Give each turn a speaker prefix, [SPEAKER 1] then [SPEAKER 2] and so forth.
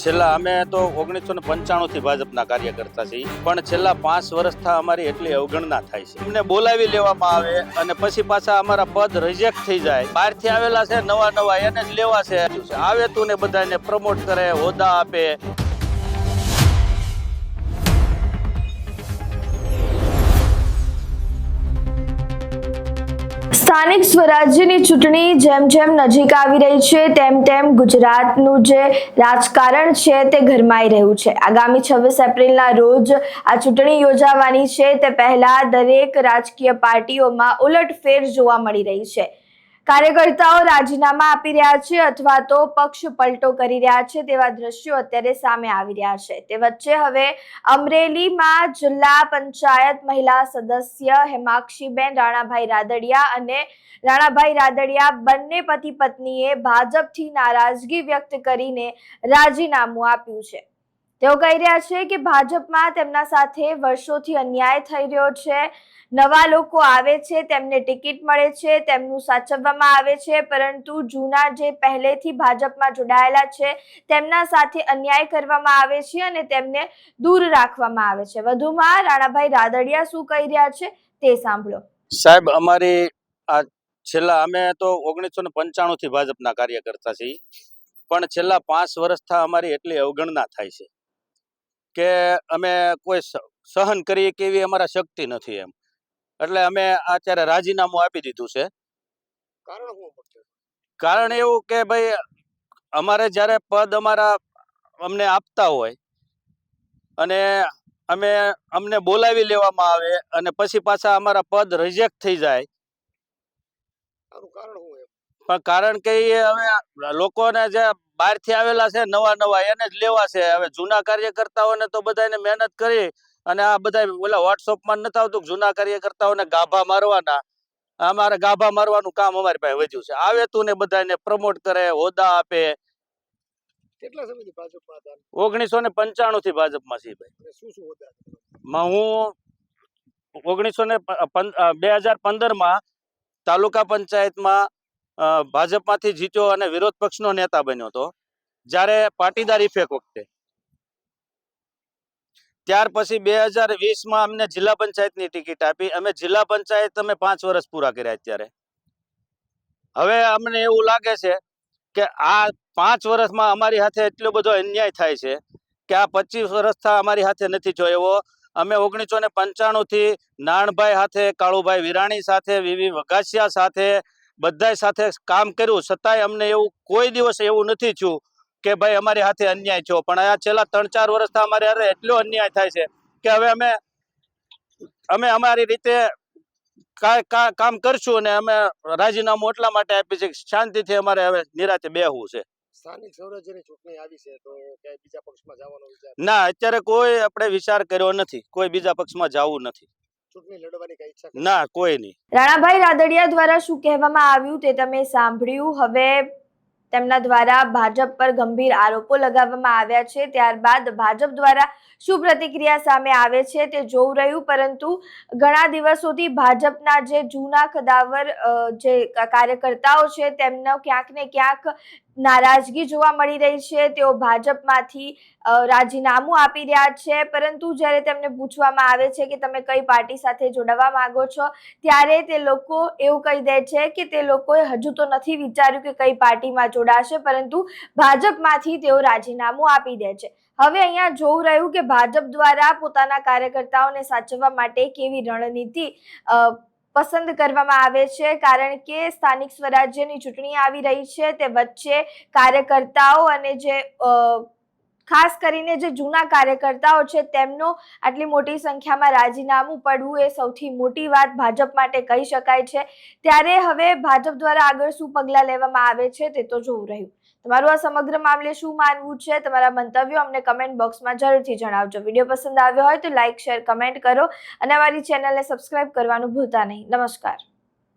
[SPEAKER 1] છેલ્લા અમે તો 1995 થી ભાજપના કાર્યકર્તા છીએ, પણ છેલ્લા 5 વર્ષથી અમારી એટલી અવગણના થાય છે. અમને બોલાવી લેવામાં આવે અને પછી પાછા અમારા પદ રિજેક્ટ થઈ જાય. બહારથી આવેલા છે નવા એને જ લેવા છે. આવે તું ને બધાને પ્રમોટ કરે, હોદ્દા આપે.
[SPEAKER 2] સ્થાનિક સ્વરાજ્યની ચૂંટણી જેમ જેમ નજીક આવી રહી છે તેમ ગુજરાતનું જે રાજકારણ છે તે ગરમાઈ રહ્યું છે. આગામી 26 એપ્રિલના રોજ આ ચૂંટણી યોજાવાની છે. તે પહેલા દરેક રાજકીય પાર્ટીઓમાં ઉલટફેર જોવા મળી રહી છે. કાર્યકર્તાઓ રાજીનામા આપી રહ્યા છે અથવા તો પક્ષ પલટો કરી રહ્યા છે તેવા દ્રશ્યો અત્યારે સામે આવી રહ્યા છે. તે વચ્ચે હવે અમરેલીમાં જિલ્લા પંચાયત મહિલા સદસ્ય હેમાક્ષીબેન રાણાભાઈ રાદડિયા અને રાણાભાઈ રાદડિયા બંને પતિ પત્નીએ ભાજપથી નારાજગી વ્યક્ત કરીને રાજીનામું આપ્યું છે. તેઓ કહી રહ્યા છે કે ભાજપમાં તેમના સાથે વર્ષોથી અન્યાય થઈ રહ્યો છે. નવા લોકો આવે છે, તેમને ટિકિટ મળે છે, તેમનું સાચવવામાં આવે છે, પરંતુ જૂના જે પહેલેથી ભાજપમાં જોડાયેલા છે તેમના સાથે અન્યાય કરવામાં આવે છે અને તેમને દૂર રાખવામાં આવે છે. વધુમાં રાણાભાઈ રાદડિયા શું કહી રહ્યા છે તે સાંભળો.
[SPEAKER 1] સાહેબ, અમારી આ છેલ્લા અમે તો 1995 થી ભાજપના કાર્યકર્તા છીએ, પણ છેલ્લા 5 વર્ષથી અમારી એટલી અવગણના થાય છે કે અમે કોઈ સહન કરીએ કે એવી અમારા શક્તિ નથી એમ. એટલે અમે અત્યારે રાજીનામું આપી દીધું છે. કારણ એવું કે ભાઈ, અમારે જ્યારે પદ અમને આપતા હોય અને અમને બોલાવી લેવામાં આવે અને પછી પાછા અમારા પદ રિજેક્ટ થઈ જાય. પણ કારણ કે હવે લોકોને જે બહારથી આવેલા છે નવા એને જ લેવા છે. હવે જૂના કાર્યકર્તાઓને તો બધાને મહેનત કરી અને આ બધા ઓલા વોટ્સઅપમાં નથી આવતું જૂના કાર્યકર્તાઓને ગાભા મારવાના. અમારે ગાભા મારવાનું કામ અમારી પાસે વધ્યું છે. આવે તું ને બધાને પ્રમોટ કરે, હોદ્દા આપે.
[SPEAKER 3] કેટલા સમયથી ભાજપમાં હતા?
[SPEAKER 1] 1995 થી ભાજપમાં છીએ ભાઈ.
[SPEAKER 3] શું હોદ્દા?
[SPEAKER 1] હું 2015 માં તાલુકા પંચાયતમાં ભાજપમાંથી જીત્યો અને વિરોધ પક્ષનો નેતા બન્યો હતો, જ્યારે પાટીદાર ઇફેક્ટ વખતે. ત્યાર પછી 2020 અમને જિલ્લા પંચાયતની ટિકિટ આપી. અમે જિલ્લા પંચાયત 5 વર્ષ પૂરા કર્યા. અત્યારે હવે અમને એવું લાગે છે કે આ 5 વર્ષમાં અમારી સાથે એટલો બધો અન્યાય થાય છે કે આ 25 વર્ષથી અમારી સાથે નથી થયો એવો. અમે 1995 થી નાણભાઈ સાથે, કાળુભાઈ વિરાણી સાથે, વીવી વઘાસિયા સાથે, બધા સાથે કામ કર્યું, છતાંય અમને એવું કોઈ દિવસ એવું નથી થયું કે ભાઈ અમારી સાથે અન્યાય થયો. પણ આ છેલ્લા 3-4 વર્ષથી અમારે હારે એટલો અન્યાય થાય છે કે હવે અમે અમારી રીતે કામ કરશું અને અમે રાજીનામું એટલા માટે આપી છે કે શાંતિથી અમારે હવે નિરાતે બેહવું છે.
[SPEAKER 3] સ્થાનિક સ્વરાજ્યની ચૂંટણી આવી છે તો ક્યાંય બીજા પક્ષમાં જવાનો વિચાર?
[SPEAKER 1] ના, અત્યારે કોઈ આપણે વિચાર કર્યો નથી. કોઈ બીજા પક્ષમાં જવું નથી.
[SPEAKER 3] ચૂંટણી લડવાની કઈ ઈચ્છા?
[SPEAKER 1] ના, કોઈ નહીં.
[SPEAKER 2] રાણાભાઈ રાદડિયા દ્વારા શું કહેવામાં આવ્યું તે તમે સાંભળ્યું. હવે તેમના દ્વારા ભાજપ પર ગંભીર આરોપો લગાવવામાં આવ્યા છે. ત્યારબાદ ભાજપ દ્વારા શું પ્રતિક્રિયા સામે આવે છે તે જોવું રહ્યું. પરંતુ ઘણા દિવસોથી ભાજપના જે જૂના કદાવર જે કાર્યકર્તાઓ છે તેમનો ક્યાંક ને ક્યાંક નારાજગી જોવા મળી રહી છે. તેઓ ભાજપમાંથી રાજીનામું આપી રહ્યા છે, પરંતુ જ્યારે તેમને પૂછવામાં આવે છે કે તમે કઈ પાર્ટી સાથે જોડાવા માંગો છો, ત્યારે તે લોકો એવું કહી દે છે કે તે લોકોએ હજુ તો નથી વિચાર્યું કે કઈ પાર્ટીમાં જોડાશે, પરંતુ ભાજપમાંથી તેઓ રાજીનામું આપી દે છે. હવે અહીંયા જોવું રહ્યું કે ભાજપ દ્વારા પોતાના કાર્યકર્તાઓને સાચવવા માટે કેવી રણનીતિ પસંદ કરવામાં આવે છે. કારણ કે સ્થાનિક સ્વરાજ્યની ચૂંટણી આવી રહી છે, તે વચ્ચે કાર્યકર્તાઓ અને જે ખાસ કરીને જે જૂના કાર્યકર્તાઓ છે તેમનો આટલી મોટી સંખ્યામાં રાજીનામું પડવું એ સૌથી મોટી વાત ભાજપ માટે કહી શકાય છે. ત્યારે હવે ભાજપ દ્વારા આગળ શું પગલાં લેવામાં આવે છે તે તો જોવું રહ્યું. તમારું આ સમગ્ર મામલે શું માનવું છે? તમારા મંતવ્યો અમને કમેન્ટ બોક્સમાં જરૂરથી જણાવજો. વિડીયો પસંદ આવ્યો હોય તો લાઇક, શેર, કમેન્ટ કરો અને અમારી ચેનલને સબસ્ક્રાઇબ કરવાનું ભૂલતા નહીં. નમસ્કાર.